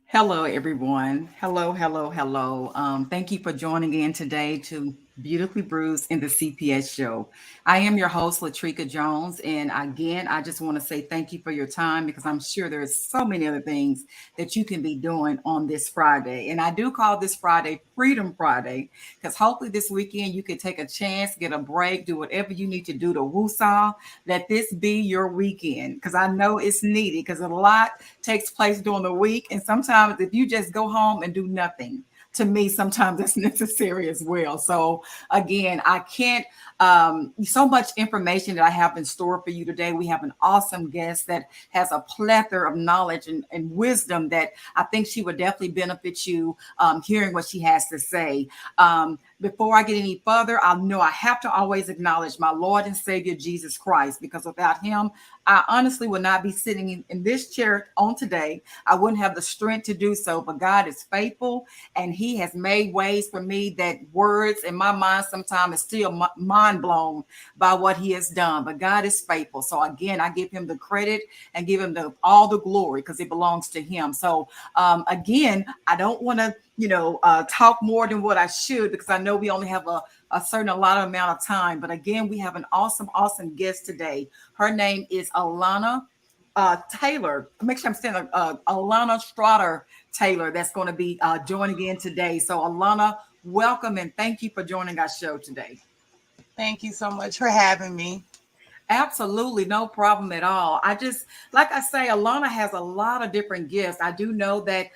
Hello, everyone. Hello, hello, hello. Thank you for joining in today to Beautifully Bruised in the CPS show. I am your host, Latrika Jones. And again, I just want to say thank you for your time because I'm sure there's so many other things that you can be doing on this Friday. And I do call this Friday Freedom Friday because hopefully this weekend you can take a chance, get a break, do whatever you need to do to woosah. Let this be your weekend because I know it's needed because a lot takes place during the week. And sometimes if you just go home and do nothing, to me, sometimes that's necessary as well. So again, I can't so much information that I have in store for you today. We have an awesome guest that has a plethora of knowledge and wisdom that I think she would definitely benefit you hearing what she has to say. Before I get any further, I know I have to always acknowledge my Lord and Savior Jesus Christ, because without him, I honestly would not be sitting in this chair on today. I wouldn't have the strength to do so, but God is faithful and he has made ways for me that words in my mind sometimes is still mind blown by what he has done. But God is faithful. So again, I give him the credit and give him all the glory because it belongs to him. So again, I don't want to talk more than what I should because I know we only have a certain allotted amount of time. But again, we have an awesome guest today. Her name is Alana Taylor. Make sure I'm saying Alana Strader Taylor. That's going to be joining in today. So Alana, welcome and thank you for joining our show today. Thank you so much for having me. Absolutely, no problem at all. I just, like I say, Alana has a lot of different gifts. I do know that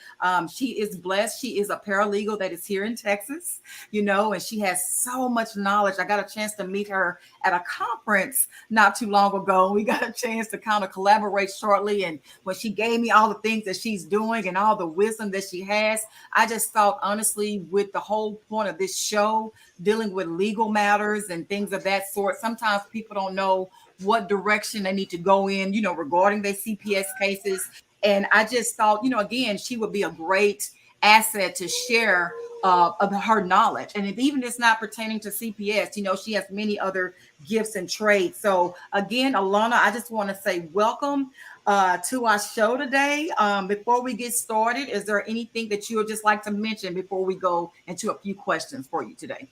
she is blessed. She is a paralegal that is here in Texas, and she has so much knowledge. I got a chance to meet her at a conference not too long ago. We got a chance to kind of collaborate shortly. And when she gave me all the things that she's doing and all the wisdom that she has, I just thought, honestly, with the whole point of this show, dealing with legal matters and things of that sort, sometimes people don't know what direction they need to go in, regarding their CPS cases. And I just thought, again, she would be a great asset to share of her knowledge. And if even it's not pertaining to CPS, she has many other gifts and trades. So again, Alana, I just want to say welcome to our show today. Before we get started, is there anything that you would just like to mention before we go into a few questions for you today?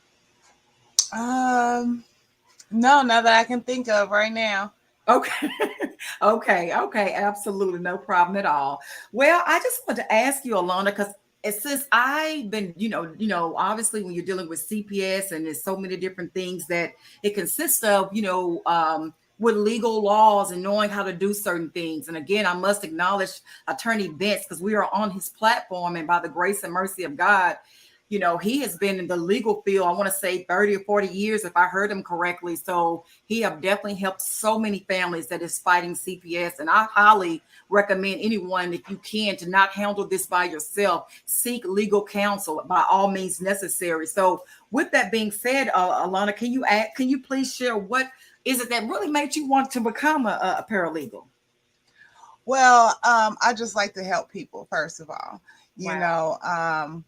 Um, no, not that I can think of right now. Okay. Okay. Absolutely. No problem at all. Well, I just want to ask you, Alana, because since I've been, obviously when you're dealing with CPS and there's so many different things that it consists of, with legal laws and knowing how to do certain things. And again, I must acknowledge Attorney Vince because we are on his platform, and by the grace and mercy of God, he has been in the legal field, I want to say 30 or 40 years, if I heard him correctly. So he have definitely helped so many families that is fighting CPS. And I highly recommend anyone, if you can, to not handle this by yourself. Seek legal counsel by all means necessary. So with that being said, Alana, can you please share what is it that really made you want to become a paralegal? Well, I just like to help people, first of all. You Wow. know,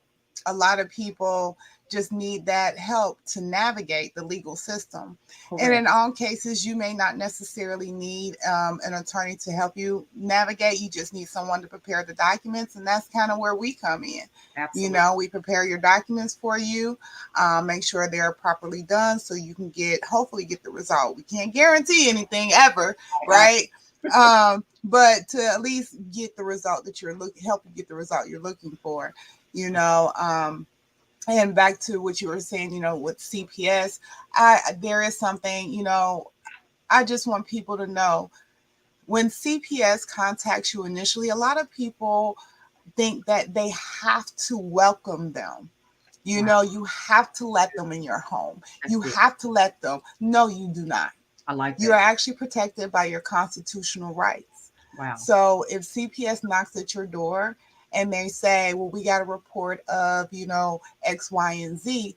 a lot of people just need that help to navigate the legal system. And Correct. in all cases, you may not necessarily need an attorney to help you navigate. You just need someone to prepare the documents. And that's kind of where we come in. Absolutely. We prepare your documents for you, make sure they're properly done so you can hopefully get the result. We can't guarantee anything ever, right? But to at least get the result that help you get the result you're looking for, you know. And back to what you were saying, with CPS, there is something, I just want people to know when CPS contacts you initially, a lot of people think that they have to welcome them. Wow. You have to let them in your home. That's You good. have to let them. No, you do not. I like You are that. actually protected by your constitutional rights. Wow. So if CPS knocks at your door and they say, well, we got a report of, X, Y, and Z,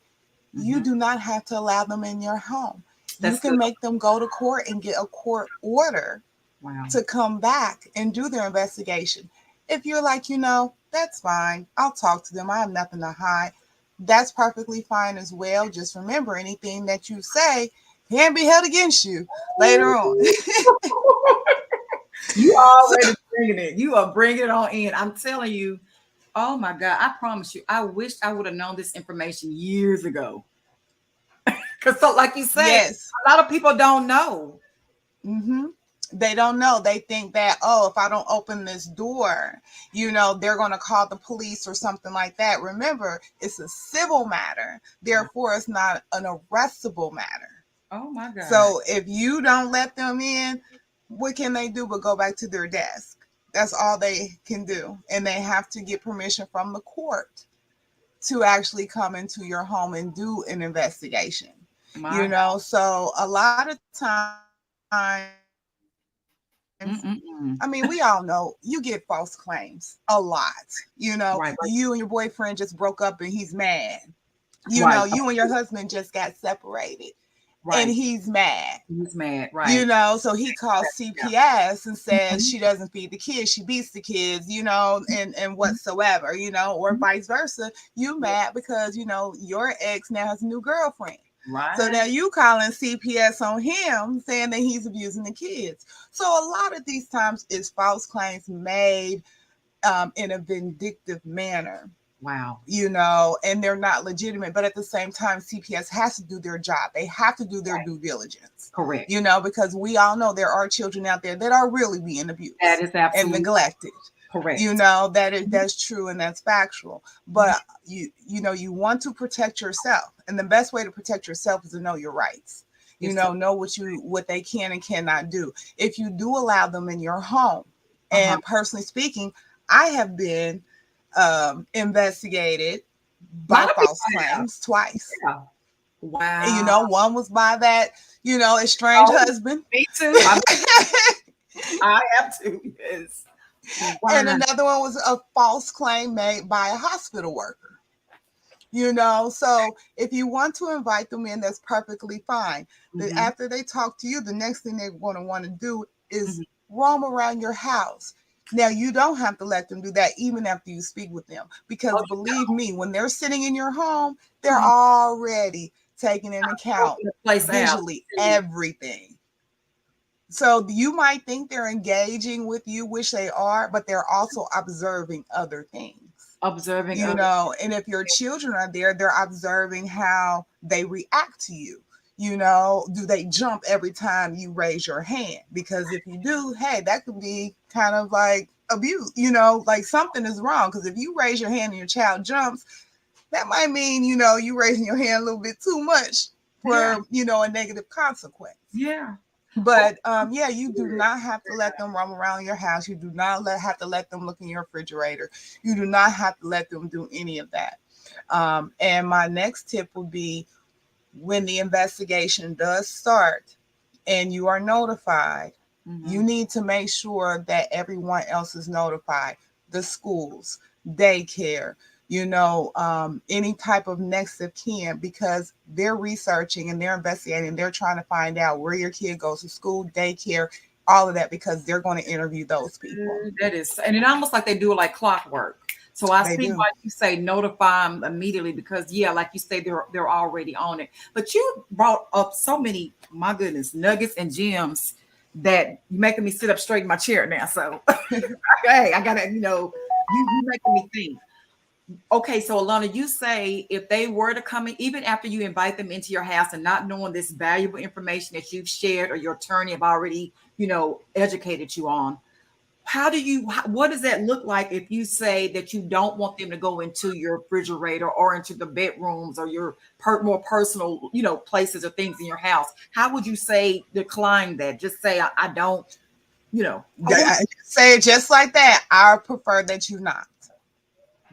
you Mhm. do not have to allow them in your home. You That's can good. make them go to court and get a court order Wow. to come back and do their investigation. If you're like, that's fine, I'll talk to them, I have nothing to hide, that's perfectly fine as well. Just remember, anything that you say can be held against you later on. You So, already bringing it. You are bringing it on in. I'm telling you, Oh my God. I promise you, I wish I would have known this information years ago. Because, so, like you say, Yes. a lot of people don't know. Mm-hmm. They don't know. They think that, oh, if I don't open this door, they're going to call the police or something like that. Remember, it's a civil matter. Wow. Therefore, it's not an arrestable matter. Oh my God. So if you don't let them in, what can they do but go back to their desk? That's all they can do. And they have to get permission from the court to actually come into your home and do an investigation. My God. So a lot of times, I mean, we all know you get false claims a lot. You and your Right. boyfriend just broke up and he's mad. You and Right. your husband just got separated and Right. he's mad. He's mad. Right. So he calls Yeah. CPS and says Mhm. she doesn't feed the kids, she beats the kids, and Mhm. whatsoever, or Mhm. vice versa. You Yeah. mad because your ex now has a new girlfriend. So Right. now you calling CPS on him saying that he's abusing the kids. So a lot of these times is false claims made in a vindictive manner, Wow. and they're not legitimate. But at the same time, CPS has to do their job. They have to do their Right. due diligence, Correct. because we all know there are children out there that are really being That abused is and absolutely neglected. correct. Mhm. That's true and that's factual. Mhm. But you want to protect yourself. And the best way to protect yourself is to know your rights. It's so, Know what they can and cannot do. If you do allow them in your home, uh-huh. and personally speaking, I have been investigated A lot by of people false have. claims twice. Yeah. And, Wow. one was by that, estranged Oh, husband. me too. I have to. Yes. And Wow. another one was a false claim made by a hospital worker. So if you want to invite them in, that's perfectly fine. But Hmm. after they talk to you, the next thing they're going to want to do is Hmm. roam around your house. Now, you don't have to let them do that even after you speak with them, Oh, because you believe know. me, when they're sitting in your home, they're Mhm. already taking into account Scoping the place out. visually everything. So you might think they're engaging with you, which they are, but they're also observing other things. Observing other. And if your children are there, they're observing how they react to you. Do they jump every time you raise your hand? Because if you do, hey, that could be kind of like abuse, like something is wrong. Because if you raise your hand and your child jumps, that might mean, you raising your hand a little bit too much Yeah. for, a negative consequence. Yeah. Oh, But yeah, you do not have to let them roam around your house. You do not have to let them look in your refrigerator. You do not have to let them do any of that. And my next tip would be, when the investigation does start and you are notified, you mhm. need to make sure that everyone else is notified. The schools, daycare, any type of next of kin, because they're researching and they're investigating. They're trying to find out where your kid goes to school, daycare, all of that, because they're going to interview those people. That is, and it almost like they do it like clockwork. So I They see do. why you say notify them immediately because yeah, like you say, they're already on it. But you brought up so many, my goodness, nuggets and gems that you making me sit up straight in my chair now. So hey, I gotta, you making me think. Okay, so Alana, you say if they were to come in, even after you invite them into your house and not knowing this valuable information that you've shared or your attorney have already, educated you on, what does that look like if you say that you don't want them to go into your refrigerator or into the bedrooms or your more personal, places or things in your house? How would you say decline that? Just say, I don't, what would, I say it just like that. I prefer that you not.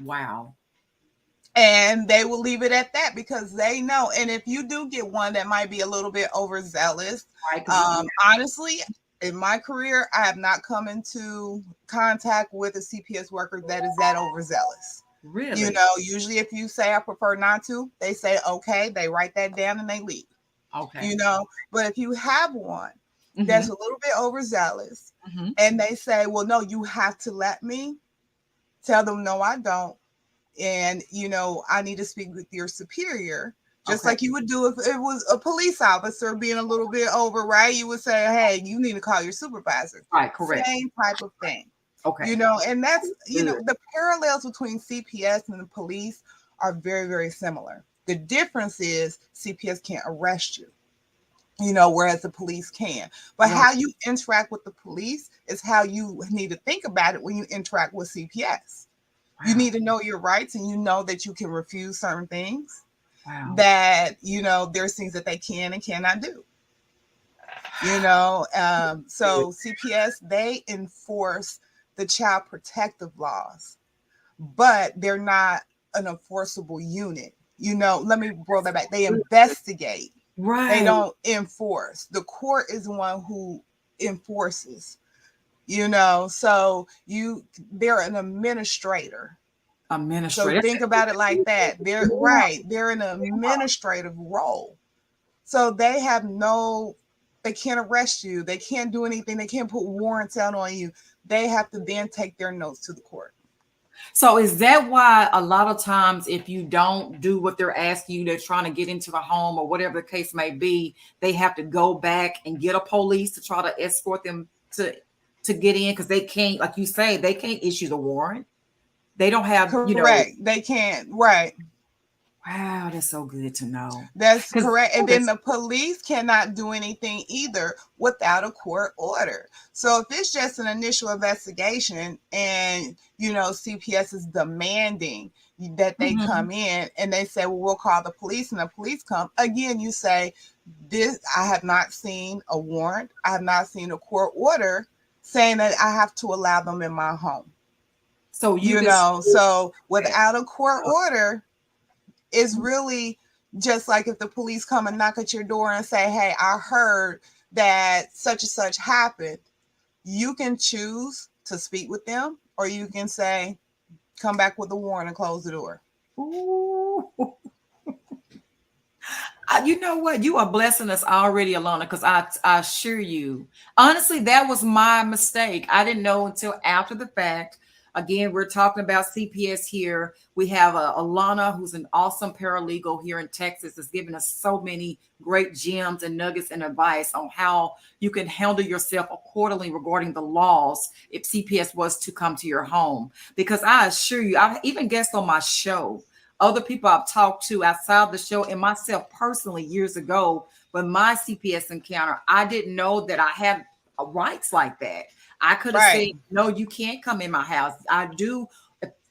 wow. And they will leave it at that because they know. And if you do get one that might be a little bit overzealous, Right. Because honestly, in my career, I have not come into contact with a CPS worker that is that overzealous. really, Usually if you say I prefer not to, they say okay, they write that down and they leave. okay. But if you have one Hmm. that's a little bit overzealous Hmm. and they say, well, no, you have to let me, tell them no, I don't. And I need to speak with your superior, just Okay. like you would do if it was a police officer being a little bit over, right? You would say, hey, you need to call your supervisor. Right. Correct. Same type of thing. Okay. And that's, Good. the parallels between CPS and the police are very, very similar. The difference is CPS can't arrest you, whereas the police can. But Right. how you interact with the police is how you need to think about it when you interact with CPS. You Wow. need to know your rights, and you know that you can refuse certain things, Wow. that, there's things that they can and cannot do. So CPS, they enforce the child protective laws, but they're not an enforceable unit. Let me roll that back. They investigate. They Right. don't enforce. The court is the one who enforces. So they're an administrator. So Administrative. think about it like that. They're right. They're an administrative role. So they can't arrest you. They can't do anything. They can't put warrants out on you. They have to then take their notes to the court. So is that why a lot of times if you don't do what they're asking you, they're trying to get into the home or whatever the case may be, they have to go back and get a police to try to escort them to get in because they can't, like you say, they can't issue the warrant. They don't have, Correct. They can't. Right. wow, that's so good to know. That's Because correct. And then the police cannot do anything either without a court order. So if it's just an initial investigation and, CPS is demanding that they come in and they say, well, we'll call the police, and the police come, again, you say, I have not seen a warrant. I have not seen a court order saying that I have to allow them in my home. so you can So without a court order, is really just like if the police come and knock at your door and say, hey, I heard that such and such happened. You can choose to speak with them, or you can say, come back with a warrant and close the door. ooh. You know what? You are blessing us already, Alana, because I assure you, honestly, that was my mistake. I didn't know until after the fact. Again, we're talking about CPS here. We have Alana, who's an awesome paralegal here in Texas, is giving us so many great gems and nuggets and advice on how you can handle yourself accordingly regarding the laws if CPS was to come to your home. Because I assure you, I even guessed on my show other people I've talked to outside the show and myself personally years ago when my CPS encounter, I didn't know that I had rights like that. I could have said, Right. no, you can't come in my house. I do.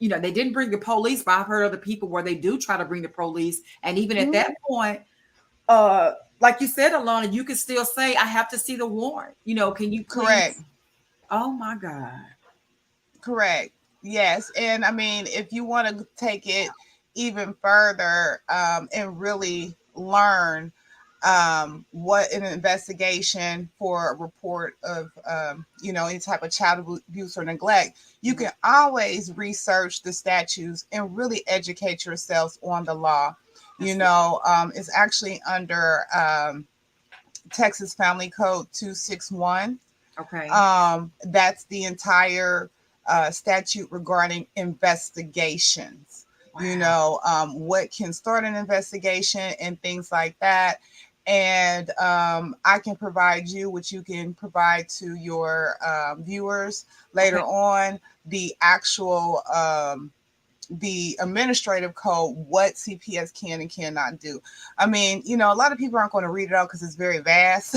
They didn't bring the police, but I've heard other people where they do try to bring the police. And even at that point, like you said, Alana, you can still say, I have to see the warrant. Can you Correct. please? Oh my God. Correct. Yes. And I mean, if you want to take it even further, and really learn, what an investigation for a report of, any type of child abuse or neglect, you can always research the statutes and really educate yourselves on the law. That's good. It's actually under, Texas Family Code 261. Okay. That's the entire statute regarding investigations. Wow. What can start an investigation and things like that. And I can provide you, which you can provide to your viewers Okay. later on, the actual the administrative code, what CPS can and cannot do. I mean, a lot of people aren't going to read it out because it's very vast,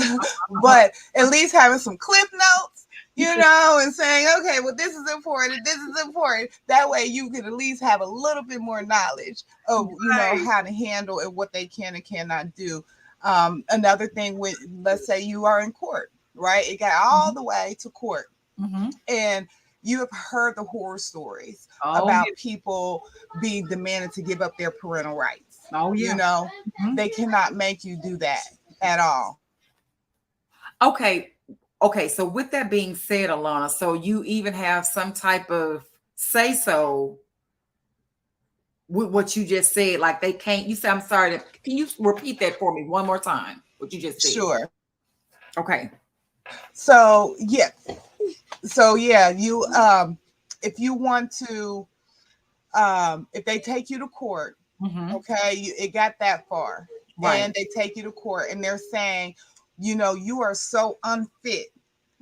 but at least having some clip notes, and saying, okay, well, this is important. This is important. That way you can at least have a little bit more knowledge of, Right. how to handle and what they can and cannot do. Another thing with, let's say you are in court, right? It got all the way to court, Mm-hmm. and you have heard the horror stories Oh about yeah. people being demanded to give up their parental rights. Oh You yeah. know, Mhm. they cannot make you do that at all. Okay. Okay. So with that being said, Alana, so you even have some type of say so with what you just said. Like they can't. You said, I'm sorry. Can you repeat that for me one more time? What you just said. Sure. Okay. So yeah. So yeah, you if you want to, if they take you to court, Mm-hmm. okay, it got that far, Right. and they take you to court and they're saying, you are so unfit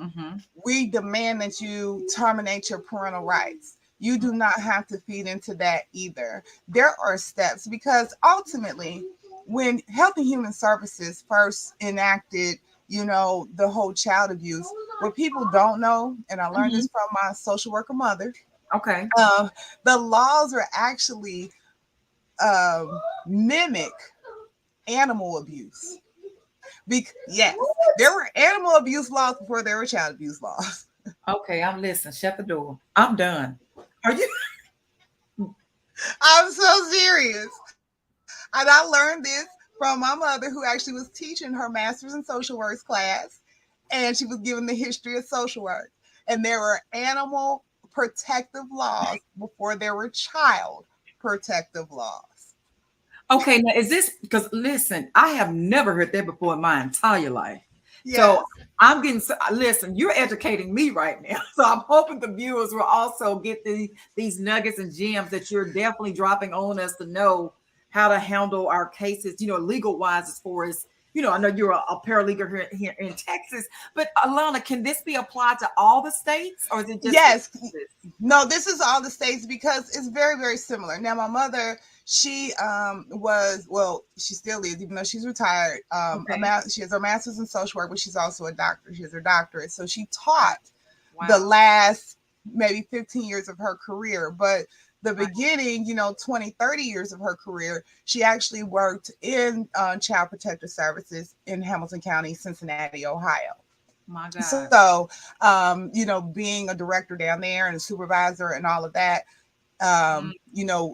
Mm-hmm. We demand that you terminate your parental rights. You do not have to feed into that either. There are steps because ultimately, when Health and Human Services first enacted, the whole child abuse, what people don't know, and I learned Mm-hmm. this from my social worker mother, Okay. uh, the laws are actually mimic animal abuse. Yes, there were animal abuse laws before there were child abuse laws. Okay, I'm listening. Shut the door. I'm done. Are you? I'm so serious. And I learned this from my mother, who actually was teaching her master's in social work class, and she was given the history of social work. And there were animal protective laws before there were child protective laws. Okay, now is this because listen, I have never heard that before in my entire life. So Yes, I'm getting listen, you're educating me right now. So I'm hoping the viewers will also get these nuggets and gems that you're definitely dropping on us to know how to handle our cases, legal wise as far as I know you're a paralegal here in Texas, but Alana, can this be applied to all the states or is it just for yes. Texas? No, this is all the states because it's very, very similar. Now, my mother, she was, well, she still is, even though she's retired. Okay. She has her master's in social work, but she's also a doctor. She has her doctorate. So she taught the Wow. last maybe 15 years of her career. But the Right. beginning, 20, 30 years of her career, she actually worked in Child Protective Services in Hamilton County, Cincinnati, Ohio. My God. So, being a director down there and a supervisor and all of that, Mm,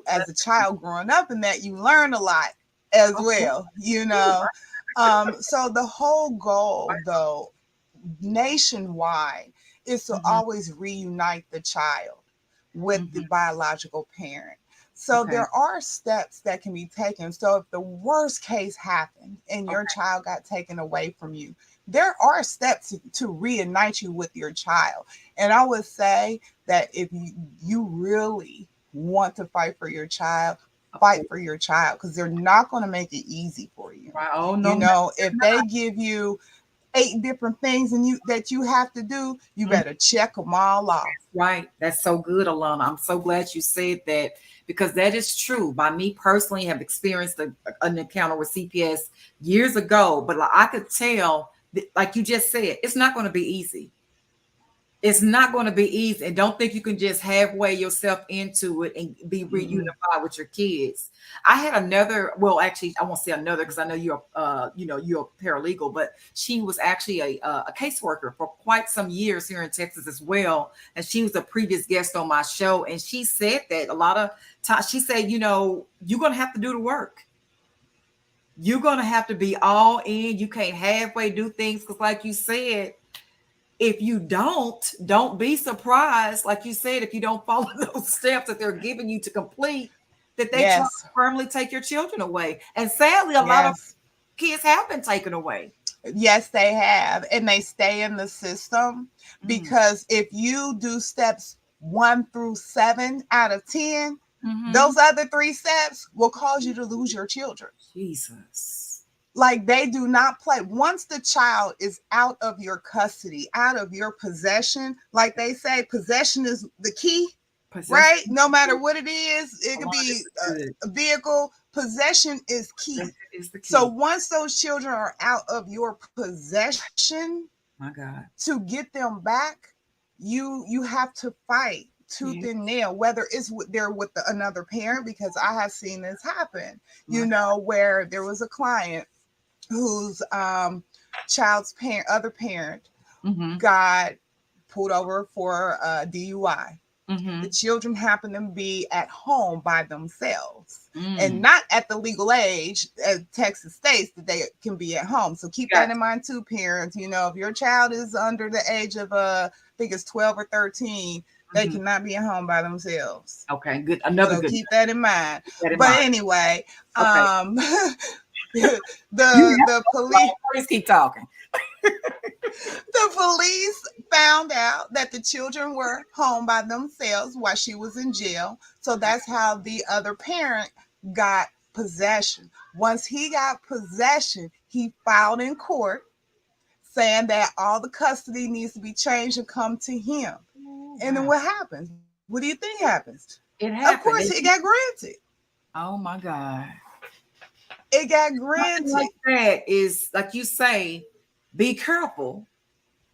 as that's a child growing up in that, you learn a lot as of course. well. So the whole goal, though, nationwide, is to Mhm. always reunite the child with the Mhm. biological parent. So Okay. there are steps that can be taken. So if the worst case happened and your Okay. child got taken away from you, there are steps to reunite you with your child. And I would say that if you really want to fight for your child, Of fight course. for your child because they're not going to make it easy for you. Right. Oh no, no, If they give you eight different things and you have to do, you mm, better check them all off. right. That's so good, Alana. I'm so glad you said that because that is true. By me personally, have experienced an encounter with CPS years ago, but like, I could tell, like you just said, it's not going to be easy. It's not going to be easy, and don't think you can just halfway yourself into it and be Mm-mm. reunified with your kids. I had another, well, actually, I won't say another because I know you're a paralegal, but she was actually a caseworker for quite some years here in Texas as well, and she was a previous guest on my show, and she said that a lot of times she said, you're going to have to do the work. You're going to have to be all in. You can't halfway do things because, like you said, if you don't be surprised, like you said, if you don't follow those steps that they're giving you to complete, that they try to Yes, firmly take your children away. And sadly, a lot of yes. kids have been taken away. Yes, they have. And they stay in the system Mm, because if you do steps 1 through 7 out of 10, hmm. those other three steps will cause you to lose your children. Jesus. Like they do not play. Once the child is out of your custody, out of your possession, like they say, possession is the key, Possession. right? No matter what it is, it could Alana, this be is good. a vehicle. Possession is That key. is the So key. once those children are out of your possession, My God. to get them back, you have to fight tooth Yeah. and nail, whether it's they're with another parent, because I have seen this happen, My God. where there was a client whose child's other parent Mm-hmm. got pulled over for DUI. The Mm-hmm. children happen to be at home by themselves and Mm. not at the legal age, as Texas states that they can be at home. So keep that Gotcha. in mind too, parents. If your child is under the age of I think it's 12 or 13, they Mm-hmm. cannot be at home by themselves. Okay, good. Another So good keep that in mind. one. Keep that in But mind. anyway, Okay. the You the police have, please keep talking. the police found out that the children were home by themselves while she was in jail. So that's how the other parent got possession. Once he got possession, he filed in court saying that all the custody needs to be changed and come to him. Oh, And then wow. what happens? What do you think happens? It Of happened. course, it got granted. Oh my God. It got Something like granted. that is like you say, be careful,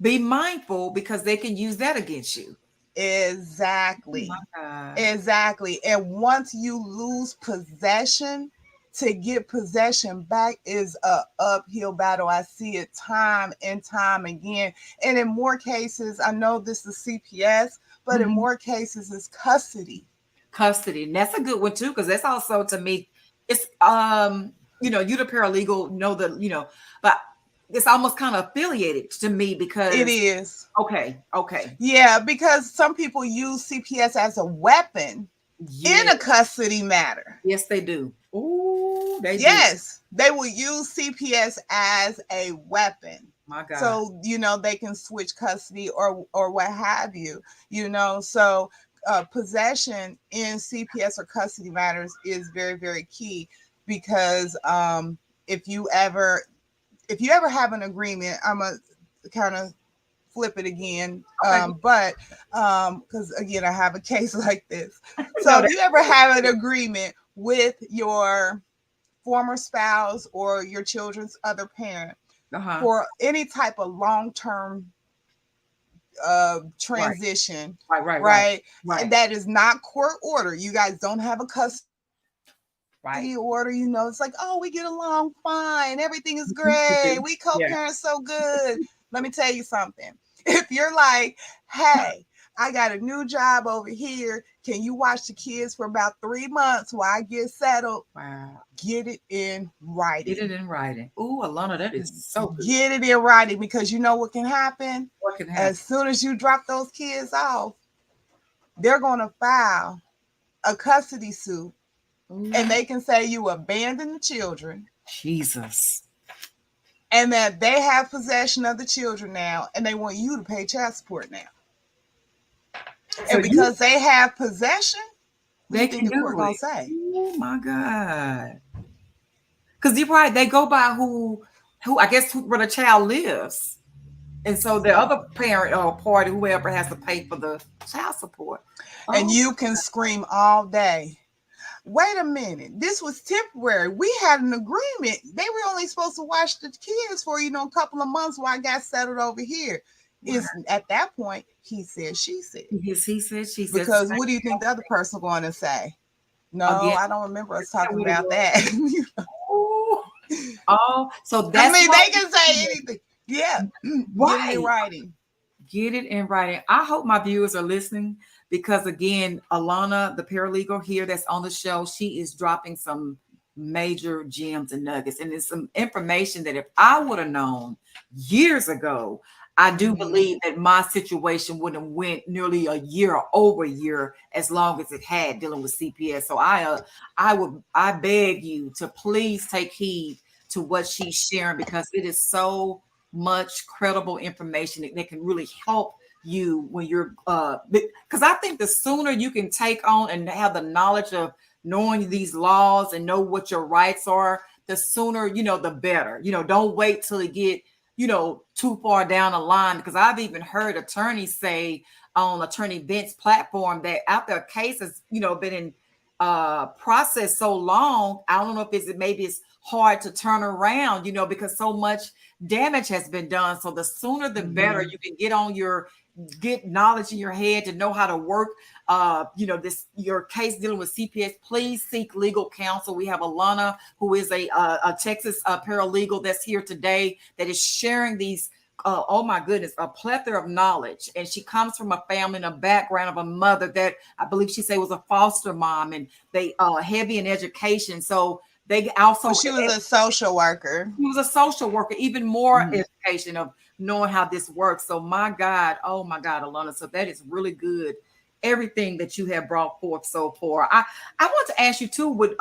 be mindful because they can use that against you. Oh my Exactly. God. Exactly. And once you lose possession, to get possession back is a uphill battle. I see it time and time again. And in more cases, I know this is CPS, but in Mhm. more cases, it's custody. Custody. And that's a good one too, because that's also to me, it's you the paralegal, know the, but it's almost kind of affiliated to me It because is. okay, okay. Yeah, because some people use CPS as a weapon in Yeah, a custody matter. yes, they do. Ooh, they do. Yes, they will use CPS as a weapon. My God. So, they can switch custody or what have you, So, possession in CPS or custody matters is very, very key because if you ever if you ever have an agreement, I'm a kind of flip it again. Okay. But because again, I have a case like this. So No, if you ever have an agreement with your former spouse or your children's other parent uh-huh. for any type of long-term Right, transition, right, right, right, right? And right, that is not court order. You guys don't have a custody right. order. It's like, oh, we get along fine. Everything is Mhm, you great. do. We Yeah. co-parent so good. Let me tell you something. If you're like, hey, I got a new job over here. Can you watch the kids for about 3 months while I get settled? Wow. Get it in Get it writing. in writing. Ooh, Alana, that is so good. Get it in writing because you know what can happen? What can happen? As soon as you drop those kids off, they're going to file a custody suit and Ooh, they can say you abandoned the children Jesus. and that they have possession of the children now and they want you to pay child support now. So And you because they have possession, what do they you think can the court do going it. to say? Oh my God. Because you're right, they go by who I guess where the child lives. And so the other parent or party, whoever has to pay for the child support. And Oh, you can scream all day. Wait a minute, this was temporary. We had an agreement. They were only supposed to watch the kids for, a couple of months while I got settled over here. wow. Is at that point, he said, she said. Yes, he said, she said the Because same what do you think the other person going to say? No, again. I don't remember us That talking what it about was. that. Ooh. Oh, so I that's mean, why they can say anything. Yeah, get it in right. writing. Get it in writing. I hope my viewers are listening because, again, Alana, the paralegal here that's on the show, she is dropping some major gems and nuggets. And it's some information that if I would have known years ago, I do Mm-hmm. believe that my situation would have went nearly a year or over a year as long as it had dealing with CPS. So I beg you to please take heed to what she's sharing because it is so much credible information that can really help you when you're because I think the sooner you can take on and have the knowledge of knowing these laws and know what your rights are, the sooner, the better. Don't wait till it get, too far down the line because I've even heard attorneys say on Attorney Vince's platform that after a case has, been in process so long, I don't know if maybe it's hard to turn around, because so much damage has been done. So the sooner the better Mm-hmm. you can get knowledge in your head to know how to work this your case dealing with CPS. Please seek legal counsel. We have Alana, who is a Texas paralegal that's here today that is sharing these oh my goodness, a plethora of knowledge. And she comes from a family and a background of a mother that I believe she said was a foster mom, and they heavy in education. So they Well, also she was a social worker. he was a social worker, even more Mm-hmm. education of knowing how this works. So my God, oh my God, Alana. So that is really good. Everything that you have brought forth so far. I want to ask you too, with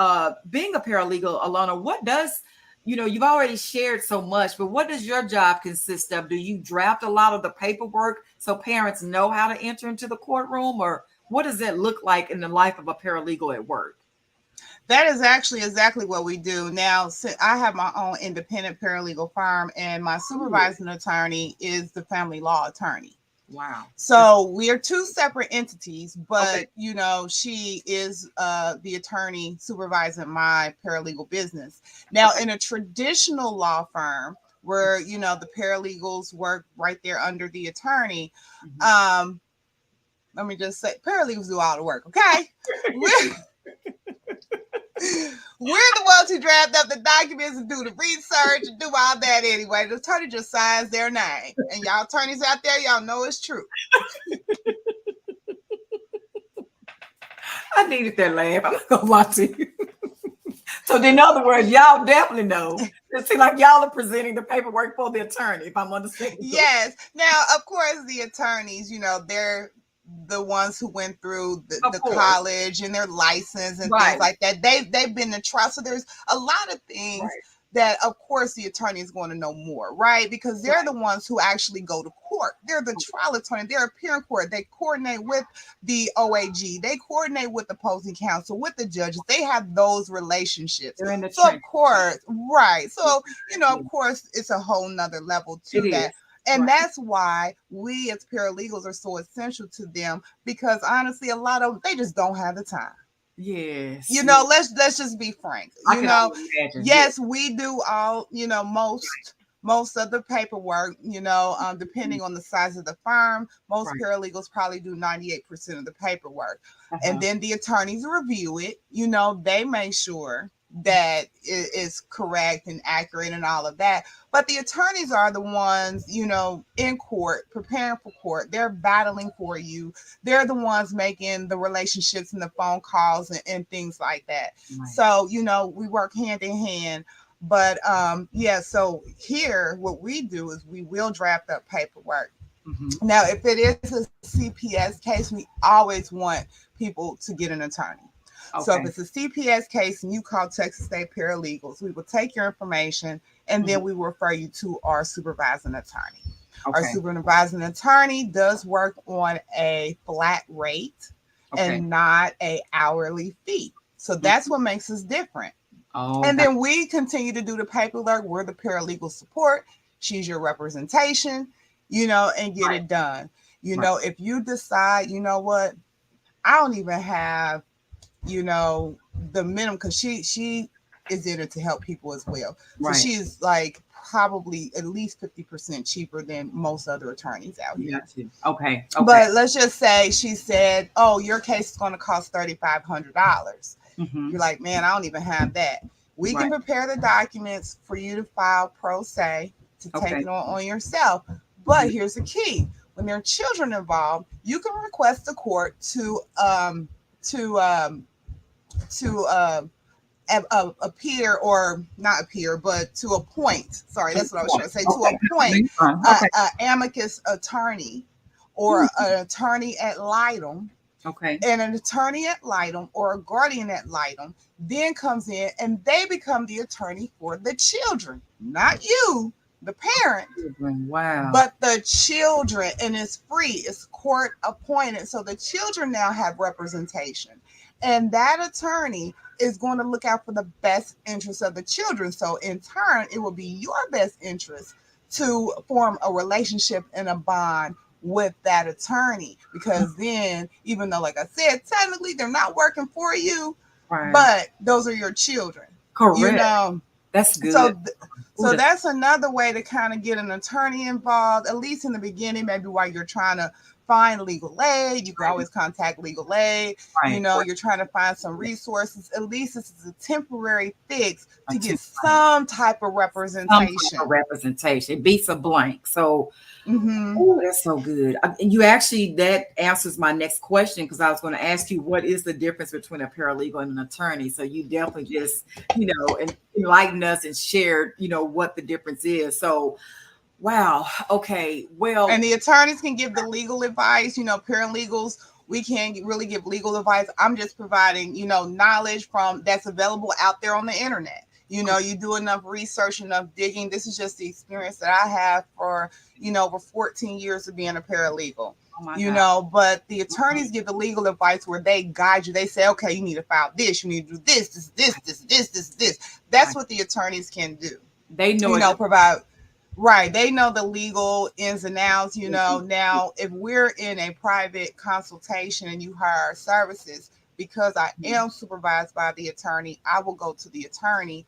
being a paralegal, Alana, what does you've already shared so much, but what does your job consist of? Do you draft a lot of the paperwork so parents know how to enter into the courtroom, or what does that look like in the life of a paralegal at work? That is actually exactly what we do. Now, I have my own independent paralegal firm, and my Cool. supervising attorney is the family law attorney. Wow. So we are two separate entities, Okay. but she is the attorney supervising my paralegal business. Now, Okay. in a traditional law firm where the paralegals work right there under the attorney, Mhm. um, let me just say, paralegals do all the work. Okay, we're we're the ones who draft up the documents and do the research and do all that anyway. The attorney just signs their name, and y'all attorneys out there, y'all know it's true. I needed that laugh. I'm not gonna lie to you. So, in other words, y'all definitely know. It seems like y'all are presenting the paperwork for the attorney, if I'm understanding correctly. Yes. Now, of course, the attorneys, they're the ones who went through Of the course. college and their license and things Right. like that. They've been to trial. So there's a lot of things Right. that of course the attorney is going to know more, right? Because they're the Right. ones who actually go to court. They're the Okay. trial attorney. They're appearing court. They coordinate with the OAG. They coordinate with the opposing counsel, with the judges. They have those relationships. They're in the So of trenches. course, right. So of Exactly. course, it's a whole nother level It to that. is. And Right. that's why we as paralegals are so essential to them because honestly, a lot of them, they just don't have the time. Yes. Yes. Let's just be frank. I can only imagine. Yes. Yes, we do all, most of the paperwork, depending on the size of the firm. Most Right. paralegals probably do 98% of the paperwork. And Uh-huh. then the attorneys review it. They make sure that it is correct and accurate and all of that. But the attorneys are the ones, in court, preparing for court. They're battling for you. They're the ones making the relationships and the phone calls and things like that. Right. So, we work hand in hand. But yeah, so here what we do is we will draft up paperwork. Mm-hmm. Now, if it is a CPS case, we always want people to get an attorney. So if Okay. it's a CPS case and you call Texas State Paralegals, we will take your information and Mm-hmm. then we will refer you to our supervising attorney. Our Okay. supervising attorney does work on a flat rate Okay. and not a hourly fee. So that's Mhm. what makes us different. Oh, And got then we continue to do the paperwork. We're the paralegal support. She's your representation, and get right. it done. Right. If you decide, what, I don't even have, you know, the minimum because she is in it to help people as well. So Right. she's like probably at least 50% cheaper than most other attorneys out here. Got you. Okay. Okay. But let's just say she said, "Oh, your case is going to cost $3,500." Mm-hmm. You're like, "Man, I don't even have that." We can Right. prepare the documents for you to file pro se to take Okay. it on yourself. But Mm-hmm. here's the key: when there are children involved, you can request the court to um, to appear or not appear, but to appoint. Sorry, Good that's what I was point. trying to say. To Okay. No, appoint you're fine. Okay. a amicus attorney or Hmm. an attorney at litem, Okay. and an attorney at litem or a guardian at litem then comes in and they become the attorney for the children, not you, the parent, Wow. but the children. And it's free, it's court appointed, so the children now have representation, and that attorney is going to look out for the best interests of the children. So in turn it will be your best interest to form a relationship and a bond with that attorney, because then, even though, like I said, technically they're not working for you, Right. but those are your children, you Correct. know That's so good. Ooh, so that's another way to kind of get an attorney involved, at least in the beginning, maybe while you're trying to find legal aid. You can right. always contact legal aid. Right. Right. You're trying to find some resources. At least this is a temporary fix A to get template. some type of Some type of representation. representation. It beats a blank. So, Hmm. oh, that's so good. And you actually, that answers my next question because I was going to ask you what is the difference between a paralegal and an attorney. So you definitely just, enlightened us and shared, what the difference is. So, wow. Okay. And Well, the attorneys can give the legal advice. Paralegals, we can't really give legal advice. I'm just providing, knowledge from that's available out there on the internet. You do enough research, enough digging. This is just the experience that I have for, over 14 years of being a paralegal. Oh my you God. know, but the Mhm. attorneys give the legal advice where they guide you. They say, okay, you need to file this, you need to do this. That's Right. what the attorneys can do. They know You it. know, provide. Right. They know the legal ins and outs, you know. Now, if we're in a private consultation and you hire our services, because I am supervised by the attorney, I will go to the attorney,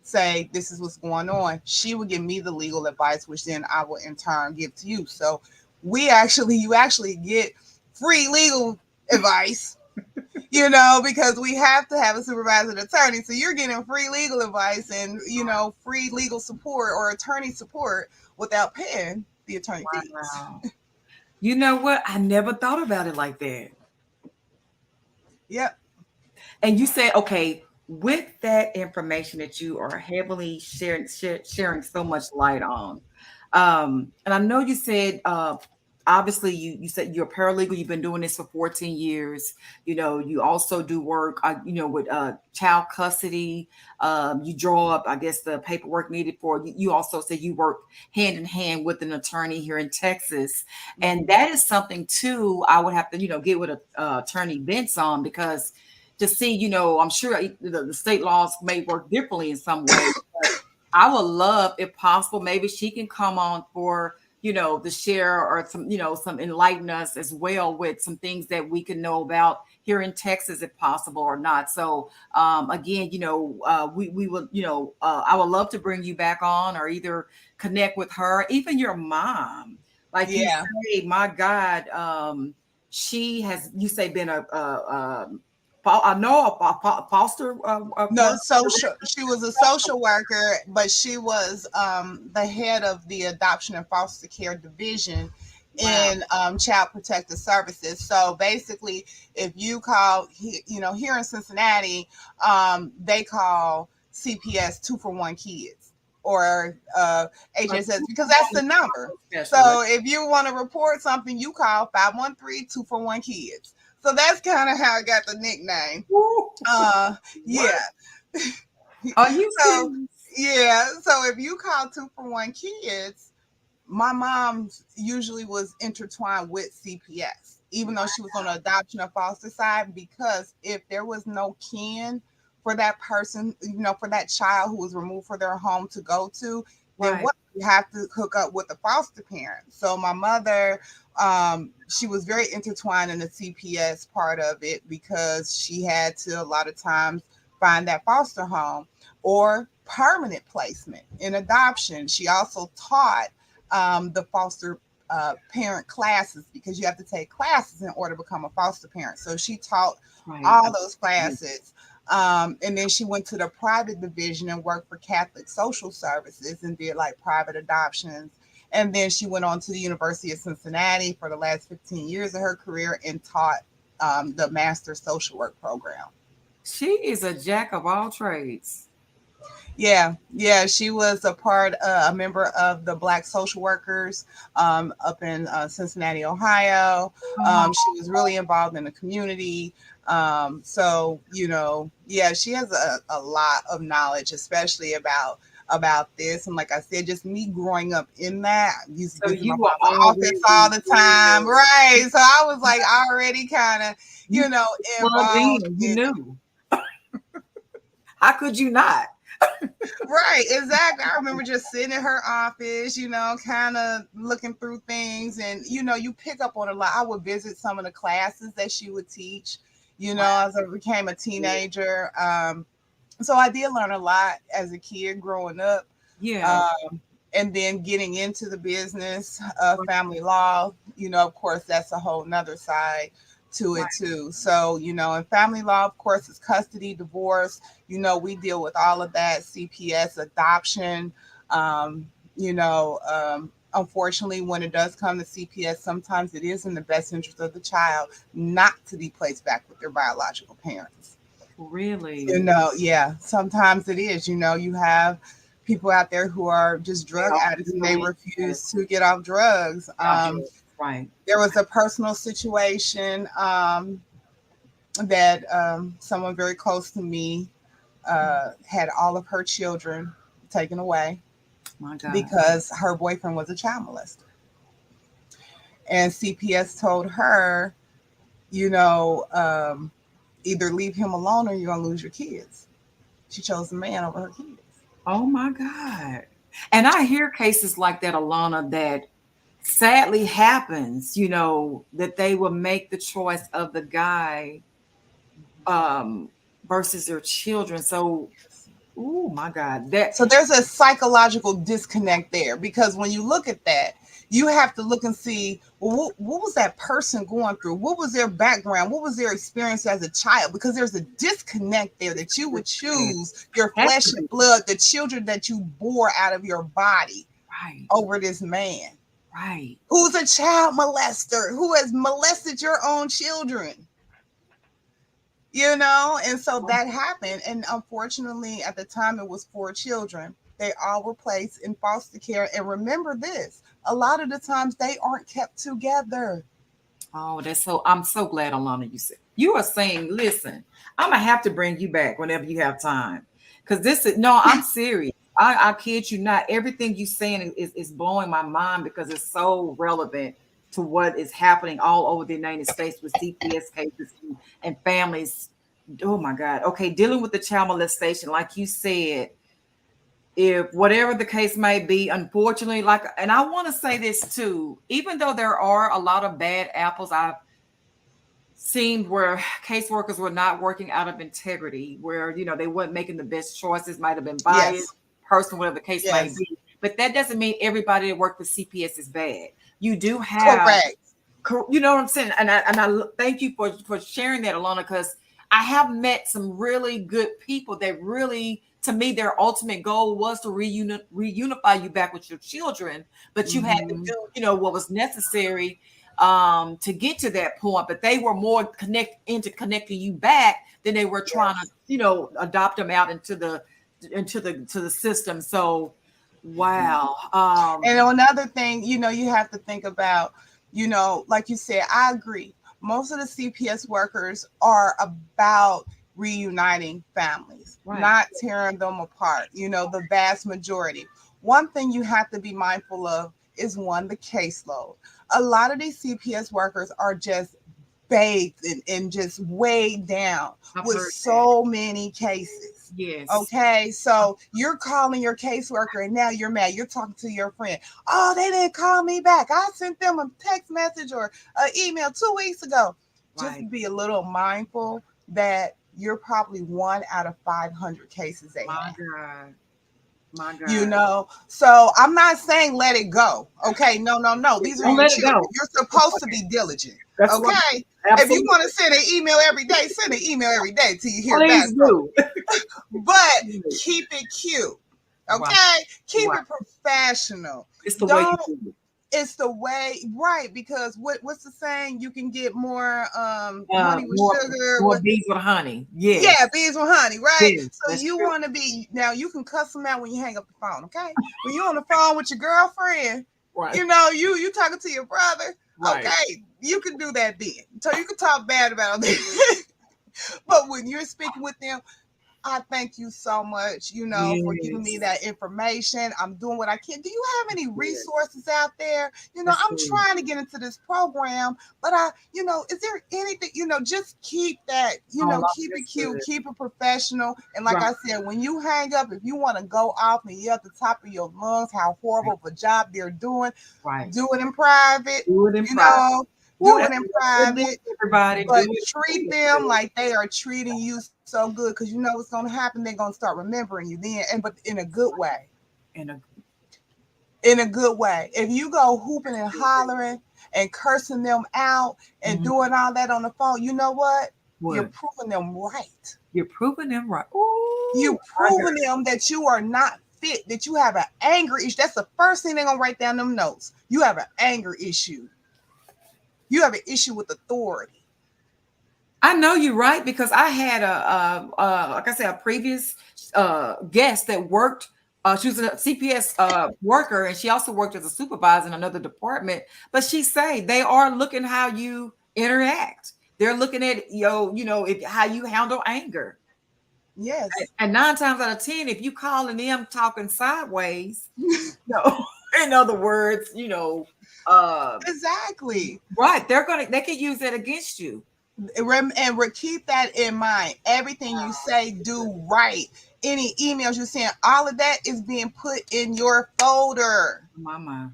say, this is what's going on. She will give me the legal advice, which then I will in turn give to you. So you actually get free legal advice, you know, because we have to have a supervising attorney. So you're getting free legal advice and, you know, free legal support or attorney support without paying the attorney fees. Wow. You know what? I never thought about it like that. Yep. And you said, okay, with that information that you are heavily sharing so much light on, and I know you said, obviously, you said you're a paralegal. You've been doing this for 14 years. You know, you also do work, with child custody. You draw up, I guess, the paperwork needed for. You also said you work hand in hand with an attorney here in Texas, and Mhm. that is something too. I would have to, get with a attorney Vince on because to see, I'm sure the state laws may work differently in some way, but I would love, if possible, maybe she can come on for, the share or some enlighten us as well with some things that we can know about here in Texas, if possible or not. So, again, we would, I would love to bring you back on or either connect with her, even your mom. Like you Yeah. say, my God, she has, you say, been I know a foster No, work. social. She was a social worker, but she was the head of the adoption and foster care division Wow. in Child Protective Services. So basically, if you call, you know, here in Cincinnati, they call CPS 2 for 1 kids or A HSS because that's the two-for-one number. specialist. So if you want to report something, you call 513 2 for 1 kids. So that's kind of how I got the nickname. Woo. Uh, What? yeah. Are you So serious? yeah, so if you call 2 for 1 kids, my mom usually was intertwined with CPS, even though she was on the adoption or foster side, because if there was no kin for that person, you know, for that child who was removed from their home to go to, then Right. what you have to hook up with the foster parent. So my mother, she was very intertwined in the CPS part of it because she had to a lot of times find that foster home or permanent placement in adoption. She also taught the foster parent classes because you have to take classes in order to become a foster parent. So she taught Right. all those classes. And then she went to the private division and worked for Catholic Social Services and did like private adoptions. And then she went on to the University of Cincinnati for the last 15 years of her career and taught the Master Social Work program. She is a jack of all trades. Yeah, yeah, she was a member of the Black Social Workers up in Cincinnati, Ohio. Oh, She was really involved in the community. So you know, yeah, she has a lot of knowledge, especially about this. And like I said, just me growing up in that, I used to so visit my you were mom's office all already the time, right? So I was like already kind of, you you know, plugged involved in. You in. knew. How could you not? Right, exactly. I remember just sitting in her office, you know, kind of looking through things, and you know, you pick up on a lot. I would visit some of the classes that she would teach, you Wow. know, as I became a teenager. So I did learn a lot as a kid growing up, Yeah. um, and then getting into the business of family law. You know, of course, that's a whole nother side to Right. it too. So, you know, in family law, of course, it's custody, divorce. You know, we deal with all of that, CPS, adoption. You know, unfortunately, when it does come to CPS, sometimes it is in the best interest of the child not to be placed back with their biological parents. You Really? know, yeah, sometimes it is. You know, you have people out there who are just They drug are addicts and they really, yes, refuse to get off drugs. out drugs. Right. There was a personal situation that someone very close to me had all of her children taken away My God. because her boyfriend was a child molester. And CPS told her, you know, either leave him alone or you're gonna lose your kids. She chose the man over her kids. Oh my God. And I hear cases like that, Alana, that sadly happens, that they will make the choice of the guy um versus their children. So, oh my God. That So there's a psychological disconnect there, because when you look at that, you have to look and see, well, what was that person going through? What was their background? What was their experience as a child? Because there's a disconnect there, that you would choose your has flesh to and be blood, the children that you bore out of your body, right, over this man right. who's a child molester, who has molested your own children. And so that happened. And unfortunately, at the time, it was 4 children. They all were placed in foster care. And remember this, a lot of the times they aren't kept together. Oh, I'm so glad, Alana, you are saying, listen, I'm gonna have to bring you back whenever you have time. Because this is no, I'm serious. I kid you not. Everything you saying is blowing my mind because it's so relevant to what is happening all over the United States with CPS cases and families. Oh my God. Okay, dealing with the child molestation, like you said, if whatever the case may be, unfortunately, and I want to say this too, even though there are a lot of bad apples, I've seen where caseworkers were not working out of integrity, where, they weren't making the best choices, might have been biased, Yes. personal, whatever the case may Yes. be. But that doesn't mean everybody that worked with CPS is bad. You do have, Correct. you know what I'm saying? And I thank you for sharing that, Alana, because I have met some really good people that really, to me, their ultimate goal was to reunify you back with your children, but you had to Mm-hmm. do, what was necessary to get to that point. But they were more connecting you back than they were trying to, Yes. adopt them out into the system. So, wow. And another thing, you have to think about, like you said, I agree. Most of the CPS workers are about reuniting families, Right. not tearing them apart, the vast majority. One thing you have to be mindful of is, one, the caseload. A lot of these CPS workers are just bathed and just weighed down I've with heard that. so many cases. Yes. Okay, so you're calling your caseworker and now you're mad. You're talking to your friend. Oh, they didn't call me back. I sent them a text message or an email 2 weeks ago. Right. Just be a little mindful that you're probably 1 out of 500 cases they My have. God. My God. So I'm not saying let it go. Okay, no, no, no, these are Don't your let it children. go. You're supposed to be diligent. That's what. Okay, if you Absolutely. want to send an email every day, send an email every day till you hear back Please from do. them, but keep it cute. Right. Okay, keep Right. it professional. It's the way you Don't. do it. It's the way, right? Because what's the saying? You can get more money with More, sugar. more What? bees with honey. Yes. Yeah, bees with honey, right? Yes. So That's you true. want to be, now you can cuss them out when you hang up the phone, okay? When you're on the phone with your girlfriend, Right. you talking to your brother, Right. okay? You can do that then. So you can talk bad about them. But when you're speaking with them, I thank you so much, for giving me Yes. that information. I'm doing what I can. Do you have any Yes. resources out there? That's I'm good. trying to get into this program, but is there anything, just keep that, Oh, Lord, keep it that's cute, good. keep it professional. And like Right. I said, when you hang up, if you want to go off and yell at the top of your lungs how horrible of a job they're doing, Right. do it in private, Do it in you private. know, Ooh, do it that's in a good one, private, everybody. Do but it. treat Do them it. like they are treating you so good, because you know what's going to happen. They're going to start remembering you then, but in a good way. And a In a good way. If you go hooping and hollering and cursing them out and mhm. doing all that on the phone, you know what? You're What? proving them right. You're proving them right. Ooh, You my God. proving them that you are not fit, that you have an anger issue. That's the first thing they're going to write down them notes. You have an anger issue. You have an issue with authority. I know you're right because I had like I said, a previous guest that worked. She was a CPS worker, and she also worked as a supervisor in another department. But she say they are looking how you interact. They're looking at how you handle anger. Yes. And 9 times out of 10, if you calling them talking sideways, in other words, Exactly. right. They could use that against you. Keep that in mind. Everything you say, do right. Any emails you send, all of that is being put in your folder. Mama.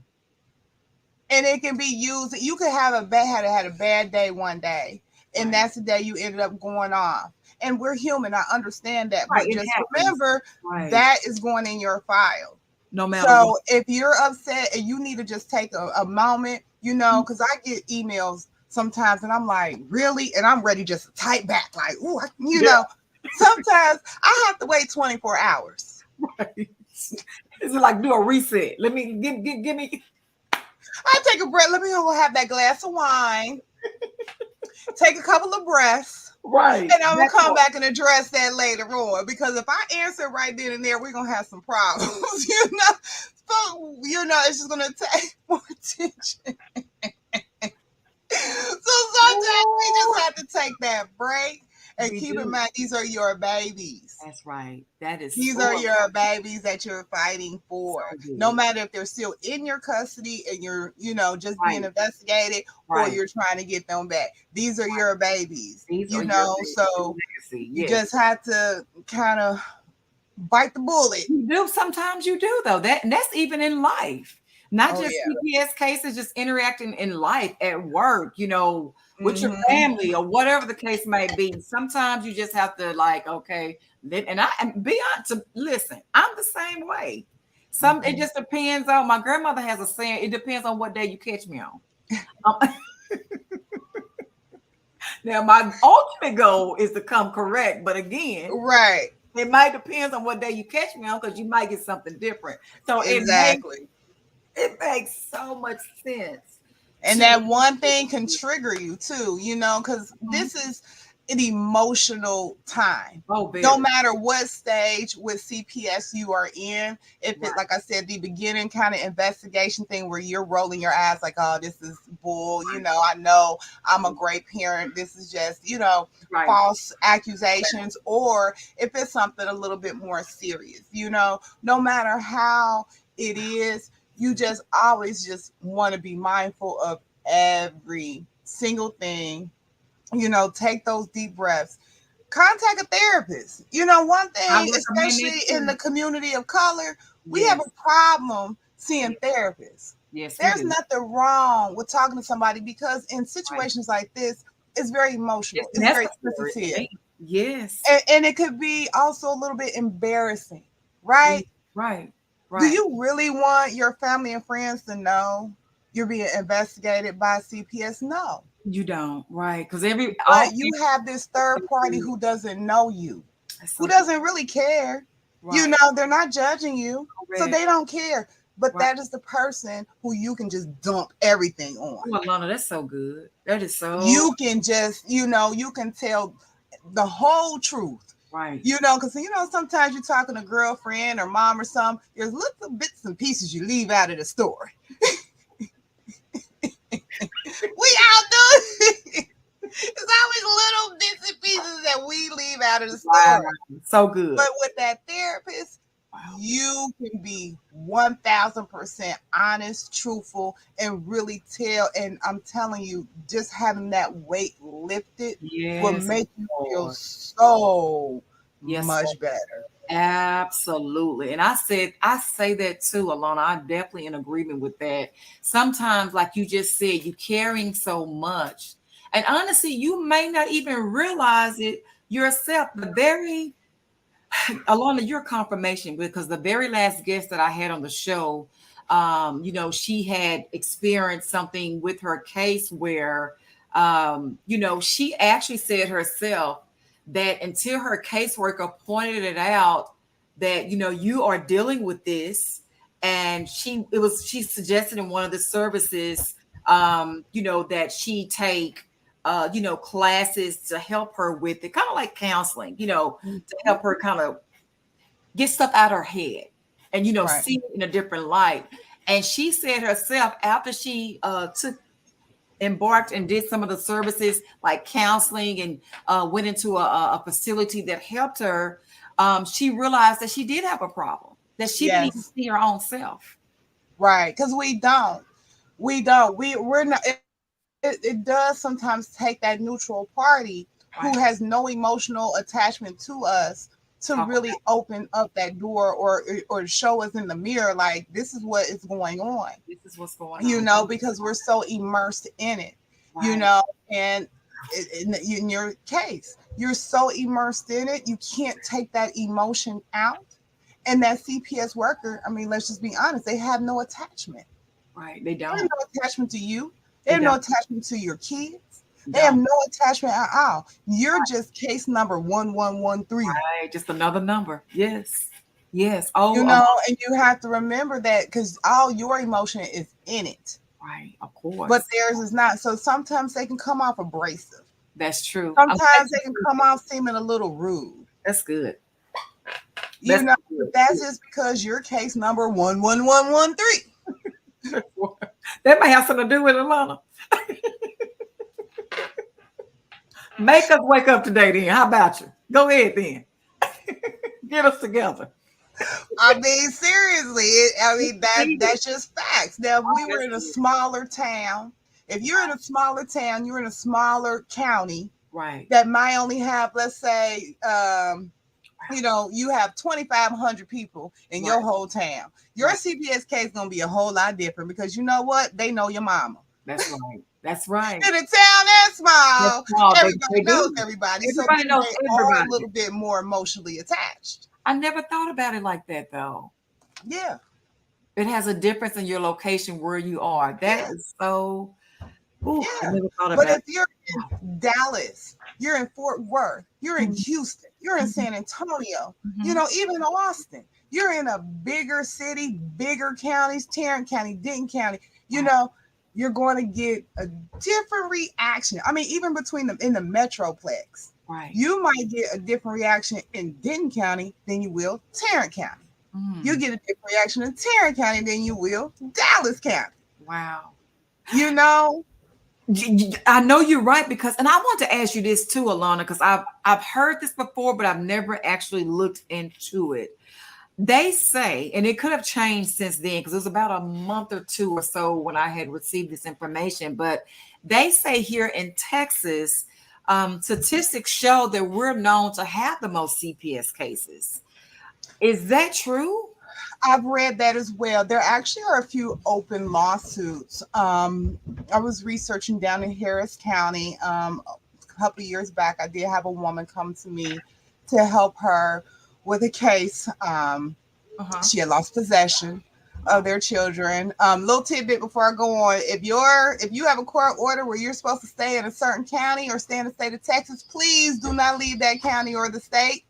And it can be used. You could have had a bad day one day, and Right. that's the day you ended up going off. And we're human. I understand that, Right. but It just happens. remember Right. that is going in your file. No matter what. So if you're upset and you need to just take a moment, because I get emails sometimes and I'm like, really? And I'm ready just to type back, like, ooh, Yeah. sometimes I have to wait 24 hours. Right. It's like do a reset. Let me give me I take a breath. Let me go have that glass of wine, take a couple of breaths, right. and I'm gonna That's come what. back and address that later on. Because if I answer right then and there, we're gonna have some problems, you know. So it's just gonna take more attention. So sometimes we just Ooh, have to take that break and we keep in do. mind these are your babies. That's right. That is These so are your babies that you're fighting so for. No good. matter if they're still in your custody and you're, just being Right. investigated or Right. you're trying to get them back. These are Right. your babies, These are your so legacy. you Yes. just have to kind of bite the bullet. You do. Sometimes you do though. That's even in life. Not Oh, just yeah. CPS cases, just interacting in life at work, with your Hmm. family or whatever the case may be. Sometimes you just have to like, okay, and be honest. Listen, I'm the same way. It Hmm. just depends on my grandmother has a saying, it depends on what day you catch me on. Um, now my ultimate goal is to come correct, but again, Right. it might depend on what day you catch me on because you might get something different. So Exactly. it makes so much sense And to that one thing can trigger you too, because Mhm. this is an emotional time. Oh, No very matter what stage with CPS you are in, if it, right, like I said, the beginning kind of investigation thing where you're rolling your eyes like, oh, this is bull, I know I'm a great parent. This is just, right, false accusations, or if it's something a little bit more serious, no matter how it is, you just always just want to be mindful of every single thing. Take those deep breaths. Contact a therapist. One I thing, recommend that especially in too. the community of color, we have Yes, a problem seeing yes, therapists. yes, we There's do. nothing wrong with talking to somebody because in Right. situations like this, it's very emotional, It's it's very necessary to sensitive, me. Yes. and it could be also a little bit embarrassing, Mm, right? right, Do right. you really want your family and friends to know you're being investigated by CPS? No. You don't, right? Because every all But you have this third party who doesn't know you, that's who so true. doesn't really care. Right, They're not judging you, so correct. they don't care. But Right. that is the person who you can just dump everything on. Oh, Alana, that's so good. That is so You can just, you can tell the whole truth. right. Because sometimes you're talking to a girlfriend or mom or something, there's little bits and pieces you leave out of the story. We all do. It's always little bits and pieces that we leave out of the Wow, story. so good. But with that therapist, Wow. you can be 1000% honest, truthful, and really tell. And I'm telling you, just having that weight lifted will Yes, make you feel Lord. so Yes, much better. absolutely. And I say that too, Alana. I'm definitely in agreement with that. Sometimes, like you just said, you carrying so much. And honestly, you may not even realize it yourself. Alana, your confirmation, because the very last guest that I had on the show, she had experienced something with her case where, she actually said herself that until her caseworker pointed it out that, you are dealing with this. And she suggested in one of the services, that she take, classes to help her with it, kind of like counseling, to help her kind of get stuff out of her head and Right. see it in a different light. And she said herself after she took embarked and did some of the services like counseling and went into a facility that helped her, she realized that she did have a problem that she didn't even Yes. see her own self. Right. Because we don't. We don't. We're not. It does sometimes take that neutral party who has Right. no emotional attachment to us to Talk really about open up that door or show us in the mirror like this is what is going on. this is what's going You on. know, because we're so immersed in it. You Right. know, and in your case, you're so immersed in it, you can't take that emotion out. And that CPS worker, I mean, let's just be honest, they have no attachment. Right. They They have don't. no attachment to you. They They have no don't. attachment to your kids. They have Don't. no attachment at all. You're just case number 1113. Right. Just another number. Yes. Yes. Oh, You know, and you have to remember that because all your emotion is in it, right. Of but course. theirs is not. So sometimes they can come off abrasive. That's true. I'm glad Sometimes you they can said come that. off seeming a little rude. That's good. You That's know, but good. that's just because you're case number 11113. That may have something to do with Alana. Make us wake up today then. How about you? Go ahead then. Get us together. I mean, seriously, I mean that's just facts. Now, if Oh, we were that's in a good. smaller town, if you're in a smaller town, you're in a smaller county Right. that might only have, let's say, you know, you have 2,500 people in your Right. whole town. Your Right. CPS case gonna be a whole lot different because you know what? They know your mama. That's right. That's right. In a town that That's small, all they everybody knows do. everybody, so Everybody then knows they are a everybody. little bit more emotionally attached. I never thought about it like that though. Yeah, It has a difference in your location where you are. That yeah. is so. Ooh, I Yeah. never thought But about if it. you're in Dallas, you're in Fort Worth, you're in Mhm, Houston, you're in mhm, San Antonio, you mhm. know, even Austin, you're in a bigger city, bigger counties, Tarrant County, Denton County, you Right. know, you're going to get a different reaction. I mean, even between them in the Metroplex, Right. you might get a different reaction in Denton County than you will Tarrant County. You Mm, get a different reaction in Tarrant County than you will Dallas County. wow. You know, I know you're right because, and I want to ask you this too, Alana, because I've heard this before, but I've never actually looked into it. They say, and it could have changed since then because it was about a month or two or so when I had received this information. But they say here in Texas, statistics show that we're known to have the most CPS cases. Is that true? I've read that as well. There actually are a few open lawsuits. I was researching down in Harris County a couple of years back. I did have a woman come to me to help her with a case. Uh huh. She had lost possession of Oh, their children. Little tidbit before I go on: if you have a court order where you're supposed to stay in a certain county or stay in the state of Texas, please do not leave that county or the state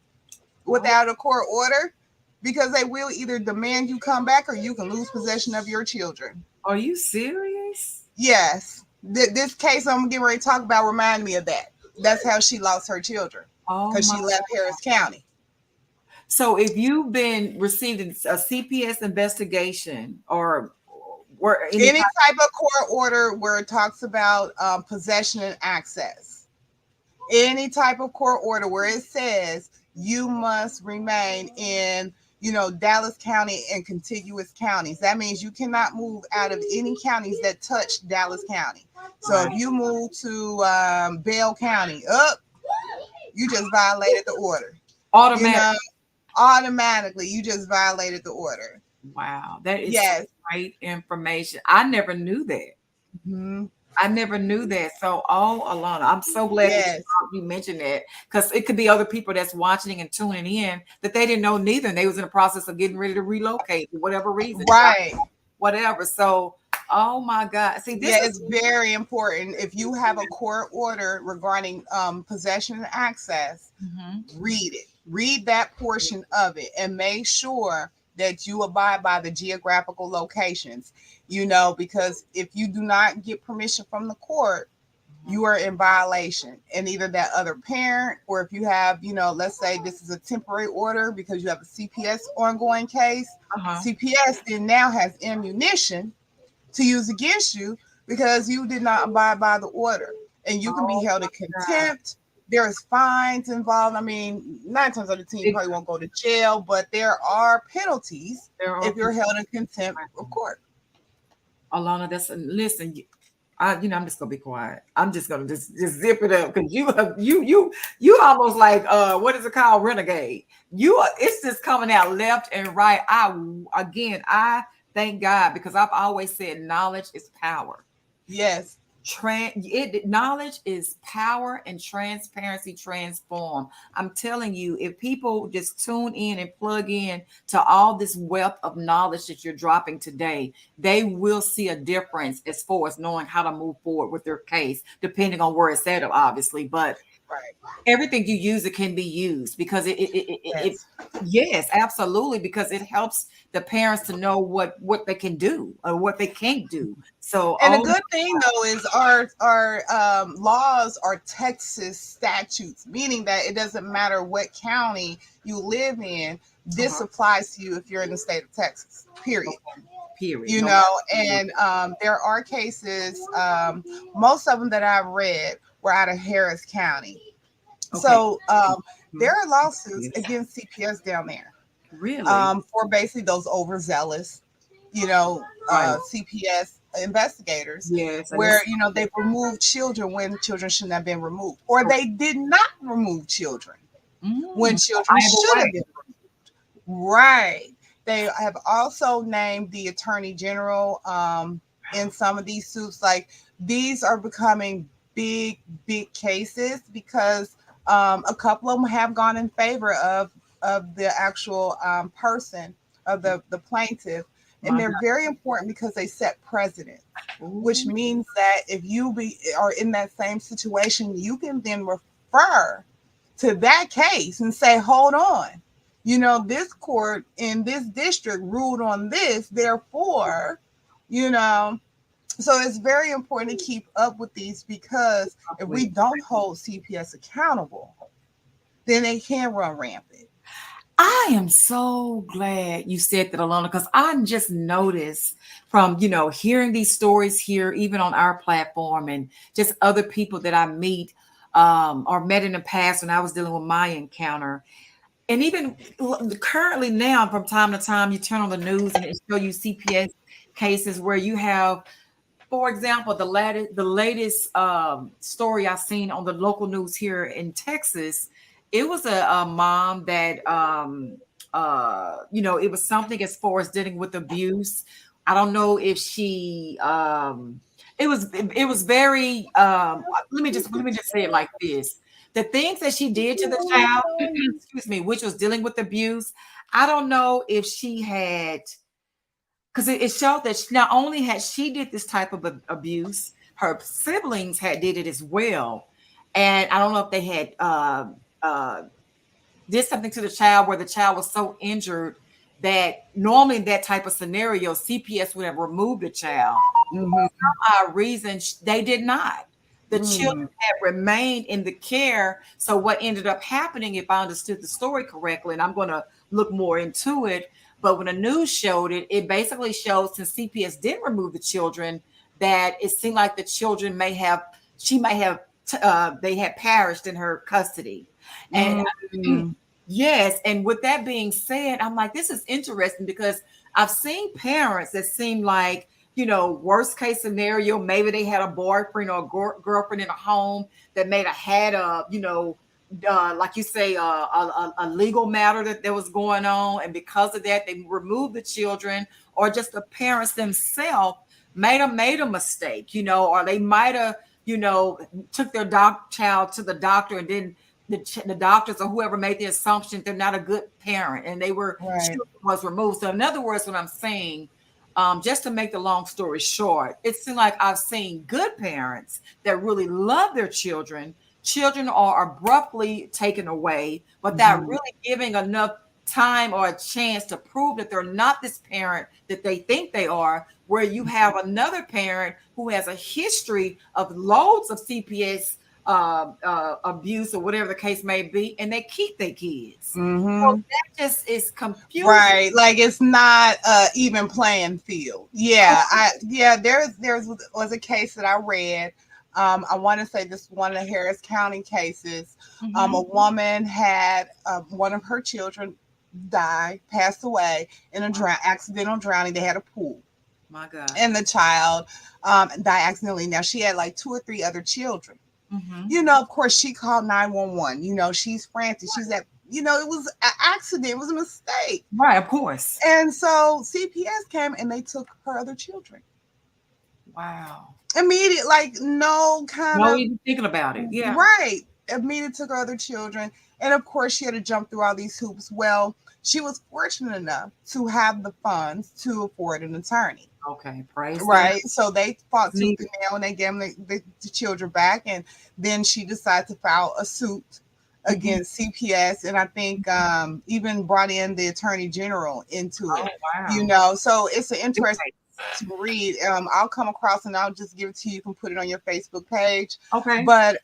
oh, without a court order because they will either demand you come back or you can lose possession of your children. are you serious? Yes. This case I'm getting ready to talk about reminded me of that. That's how she lost her children Oh because my. she left Harris County. So if you've been receiving a CPS investigation or any Any type, type of court order where it talks about possession and access, any type of court order where it says you must remain in, you know, Dallas County and contiguous counties. That means you cannot move out of any counties that touch Dallas County. So if right, you move to Bell County, up, you just violated the order. You automatic. know, automatically you just violated the order. Wow, that is some Yes. great information. I never knew that. Mhm. I never knew that. So, oh, Alana, I'm so glad that Yes. you mentioned that because it could be other people that's watching and tuning in that they didn't know neither, and they was in the process of getting ready to relocate for whatever reason, Right. whatever. So, oh my God, see, this Yeah, is it's very important. If you have a court order regarding possession and access, Mhm. read it. Read that portion of it and make sure that you abide by the geographical locations, you know, because if you do not get permission from the court, you are in violation. And either that other parent, or if you have, you know, let's say this is a temporary order because you have a CPS ongoing case, Uh-huh. CPS then now has ammunition to use against you because you did not abide by the order. And you can be Oh held my in God. contempt. There is fines involved. I mean, 9 times out of 10, you It, probably won't go to jail, but there are penalties there are if you're people. held in contempt of court. Alana, that's listen. I'm just gonna be quiet. I'm just gonna just zip it up because you almost like what is it called, renegade. It's just coming out left and right. I thank God because I've always said knowledge is power. Yes. Knowledge is power and transparency transform. I'm telling you, if people just tune in and plug in to all this wealth of knowledge that you're dropping today, they will see a difference as far as knowing how to move forward with their case, depending on where it's at, obviously. But Right. everything you use, it can be used because it Yes. yes, absolutely, because it helps the parents to know what they can do or what they can't do. So, And the oh, good thing though is our laws are Texas statutes, meaning that it doesn't matter what county you live in. This uh-huh, applies to you if you're in the state of Texas. Period. okay, period. You No, know, absolutely. and there are cases. Most of them that I've read were out of Harris County. Okay. So there Mhm. are lawsuits Yes. against CPS down there Really? for basically those overzealous, you know, Right. CPS investigators, Yes, and where it's they removed children when children shouldn't have been removed, or correct. they did not remove children when children Either should way. have been removed. Right. They have also named the attorney general in some of these suits. Like these are becoming big, big cases because a couple of them have gone in favor of the actual person of the plaintiff, and My they're God. very important because they set precedent, which Ooh, means that if are in that same situation, you can then refer to that case and say, hold on, this court in this district ruled on this, therefore, you know, so it's very important to keep up with these because if we exactly. don't hold CPS accountable, then they can run rampant. I am so glad you said that, Alona, because I just noticed from, hearing these stories here, even on our platform, and just other people that I meet or met in the past when I was dealing with my encounter. And even currently now, from time to time, you turn on the news and it show you CPS cases where you have, for example, the latest story I seen on the local news here in Texas. It was a mom that it was something as far as dealing with abuse. I don't know if she it was very let me just say it like this. The things that she did to the child, excuse me, which was dealing with abuse, I don't know if she had, because it showed that not only had she did this type of abuse, her siblings had did it as well. And I don't know if they had uh, did something to the child where the child was so injured that normally in that type of scenario, CPS would have removed the child. Mm-hmm. Reason they did not. The children Mm-hmm. had remained in the care. So what ended up happening, if I understood the story correctly, and I'm going to look more into it, but when the news showed it, it basically showed since CPS did remove the children, that it seemed like the children she may have, they had perished in her custody. And Mm-hmm. yes, and with that being said, I'm like, this is interesting because I've seen parents that seem like, worst case scenario, maybe they had a boyfriend or a girlfriend in a home that may have had like you say, a legal matter that was going on, and because of that, they removed the children, or just the parents themselves made a mistake, or they might have, took their child to the doctor, and then the doctors or whoever made the assumption they're not a good parent, and Right. children was removed. So in other words, what I'm saying, just to make the long story short, it seems like I've seen good parents that really love their children. Children are abruptly taken away without Mm-hmm. really giving enough time or a chance to prove that they're not this parent that they think they are, where you have another parent who has a history of loads of CPS abuse or whatever the case may be, and they keep their kids. So Mm-hmm. that just is confusing. Right, like it's not even playing field. Yeah, there's was a case that I read. I want to say this one of the Harris County cases. A Mhm. woman had one of her children die, passed away in a accidental drowning. They had a pool. My God. and the child died accidentally. Now she had like two or three other children. Mm-hmm. Of course, she called 911. She's frantic. She's at, it was an accident. It was a mistake. Right, of course. And so CPS came and they took her other children. Wow. Immediate, like no kind No of even thinking about it. Yeah. right. Immediate took her other children. And of course, she had to jump through all these hoops. Well, she was fortunate enough to have the funds to afford an attorney. Okay. Praise God. Right. So they fought It's tooth needed. and nail and they gave them the children back. And then she decided to file a suit Mm-hmm. against CPS. And I think even brought in the attorney general into Oh, it. wow. So it's an Big interesting case. to read. I'll come across and I'll just give it to you. You can put it on your Facebook page. Okay. But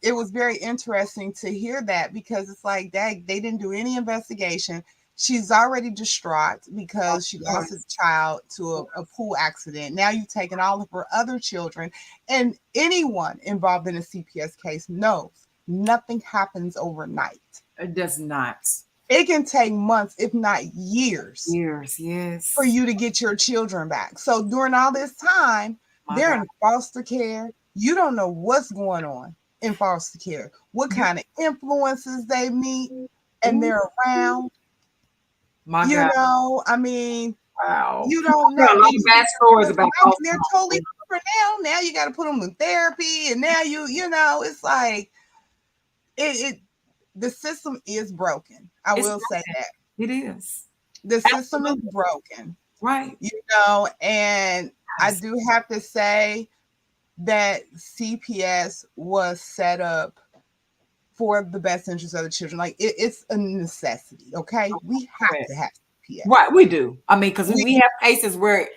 it was very interesting to hear that because it's like they didn't do any investigation. She's already distraught Of because she lost a course. child to Of a course. pool accident. Now you've taken all of her other children, and anyone involved in a CPS case knows nothing happens overnight. It does not. It can take months, if not years, Years. for Yes. you to get your children back. So during all this time, My they're God. in foster care. You don't know what's going on in foster care, what You. kind of influences they meet, and Ooh, they're around. my God. I mean, Wow. you don't I know. got a lot And of you bad get stories your about children out foster and they're totally homes. different now. Now you got to put them in therapy, and now it's like it the system is broken. I It's will say broken. that It is. the system is Absolutely. broken. Right. And I Yes. do have to say that CPS was set up for the best interest of the children. Like it's a necessity. Okay, we have Correct. to have CPS. Right. We do. I mean, because We we have cases where,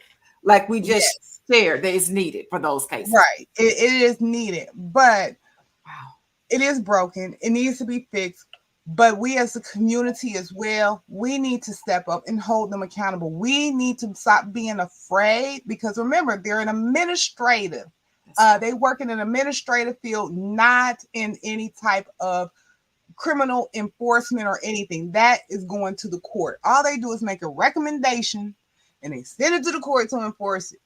like we just yes, shared, that is needed for those cases. right. It is needed, but Wow. it is broken. It needs to be fixed. But we as a community as well, we need to step up and hold them accountable. We need to stop being afraid because remember, they're an administrative. That's right. They work in an administrative field, not in any type of criminal enforcement or anything. That is going to the court. All they do is make a recommendation and they send it to the court to enforce it.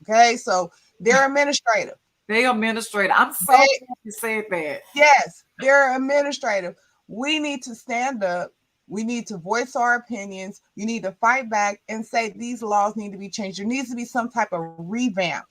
Okay, so they're administrative. They administrator. I'm so They glad you said that. Yes, they're administrative. We need to stand up. We need to voice our opinions. We need to fight back and say these laws need to be changed. There needs to be some type of revamp,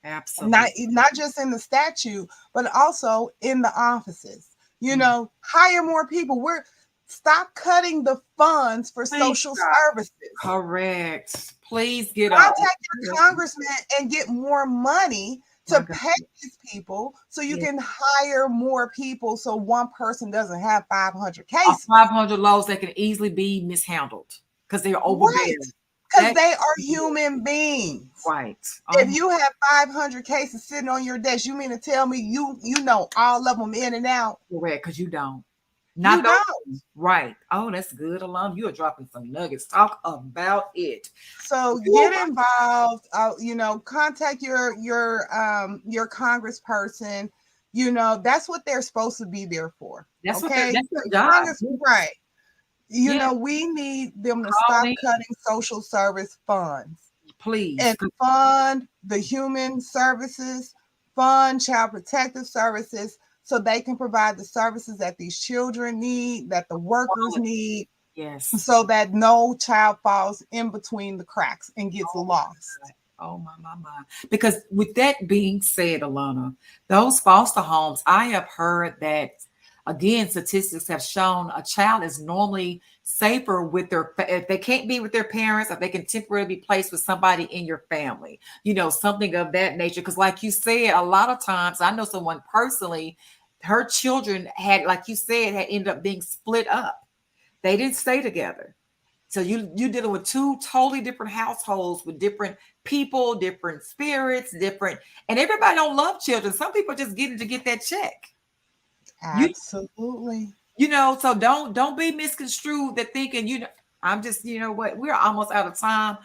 Absolutely. not just in the statute, but also in the offices. Mm. Hire more people. We're Stop cutting the funds for Please social stop. services. Correct. Please get up. Contact your congressman and get more money My to God. pay these people so you Yeah. can hire more people so one person doesn't have 500 A cases. 500 laws that can easily be mishandled because they're Right. overbearing. Because That they are human beings. right. Oh If my you have 500 cases sitting on your desk, you mean to tell me you know all of them in and out? correct, because you don't. Not You those don't. ones. Right. Oh, that's good, Alon. You are dropping some nuggets. Talk about it. So Woo. get involved. Contact your congressperson. That's what they're supposed to be there for. That's what Okay, that's their job. Congress, Yes. right? Yes. We need them to Call stop in, cutting social service funds please. and fund the human services, fund child protective services, so they can provide the services that these children need, that the workers need, Yes. so that no child falls in between the cracks and gets Oh lost. my, oh my. Because with that being said, Alana, those foster homes, I have heard that again, statistics have shown a child is normally safer with if they can't be with their parents, if they can temporarily be placed with somebody in your family, something of that nature. Because, like you said, a lot of times I know someone personally, her children had, like you said, had ended up being split up. They didn't stay together. So you dealing with two totally different households with different people, different spirits, different, and everybody don't love children. Some people just getting to get that check. You Absolutely. so don't be misconstrued that thinking I'm just what, we're almost out of time.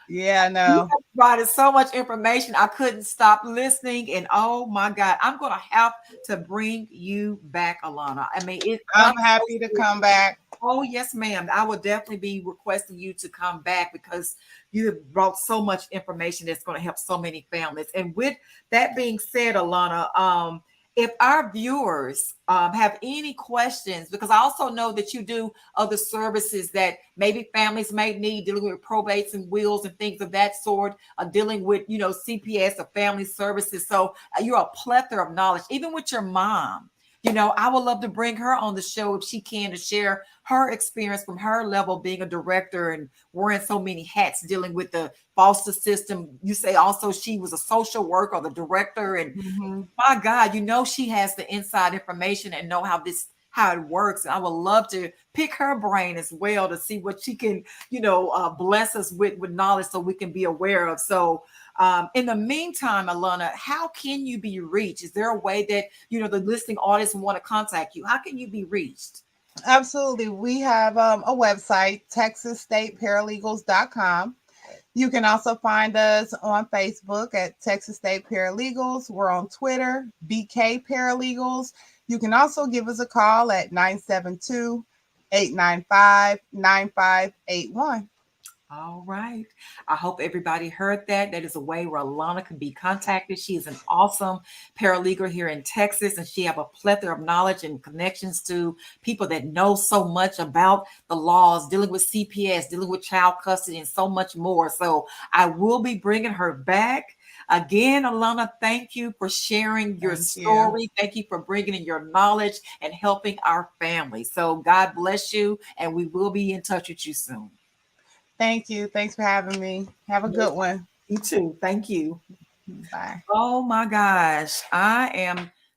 Yeah, You no. have provided so much information. I couldn't stop listening, and oh my God, I'm gonna have to bring you back, Alana. I mean, I'm I'm happy to come back. Oh, yes, ma'am. I will definitely be requesting you to come back because you have brought so much information that's going to help so many families. And with that being said, Alana, if our viewers have any questions, because I also know that you do other services that maybe families may need, dealing with probates and wills and things of that sort, dealing with, CPS or family services. So you're a plethora of knowledge, even with your mom. I would love to bring her on the show if she can to share her experience from her level being a director and wearing so many hats dealing with the foster system. You say also she was a social worker or the director, and Mhm. my God, she has the inside information and know how it works. And I would love to pick her brain as well to see what she can, bless us with knowledge so we can be aware of. So, in the meantime, Alana, how can you be reached? Is there a way that the listening audience want to contact you? How can you be reached? Absolutely. We have a website, texasstateParalegals.com. You can also find us on Facebook at Texas State Paralegals. We're on Twitter, BK Paralegals. You can also give us a call at 972-895-9581. All right. I hope everybody heard that. That is a way where Alana can be contacted. She is an awesome paralegal here in Texas, and she have a plethora of knowledge and connections to people that know so much about the laws, dealing with CPS, dealing with child custody, and so much more. So I will be bringing her back. Again, Alana, thank you for sharing your Thank you. story. Thank you for bringing in your knowledge and helping our family. So God bless you, and we will be in touch with you soon. Thank you. Thanks for having me. Have a good one. You too. Thank you. Bye. Oh my gosh.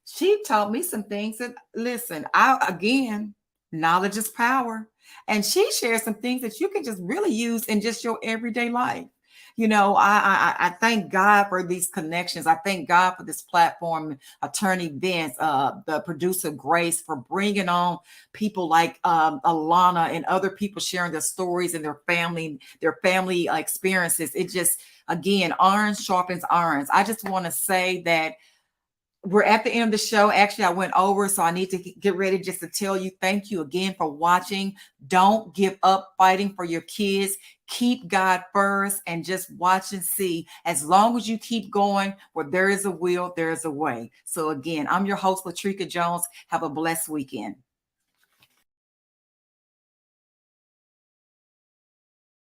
She taught me some things that, listen, again, knowledge is power. And she shares some things that you can just really use in just your everyday life. I thank God for these connections. I thank God for this platform, Attorney Vince, the producer Grace, for bringing on people like Alana and other people sharing their stories and their family experiences. It just, again, iron sharpens irons. I just want to say that we're at the end of the show. Actually, I went over, so I need to get ready just to tell you thank you again for watching. Don't give up fighting for your kids. Keep God first and just watch and see. As long as you keep going, where there is a will, there is a way. So, again, I'm your host, Latrika Jones. Have a blessed weekend.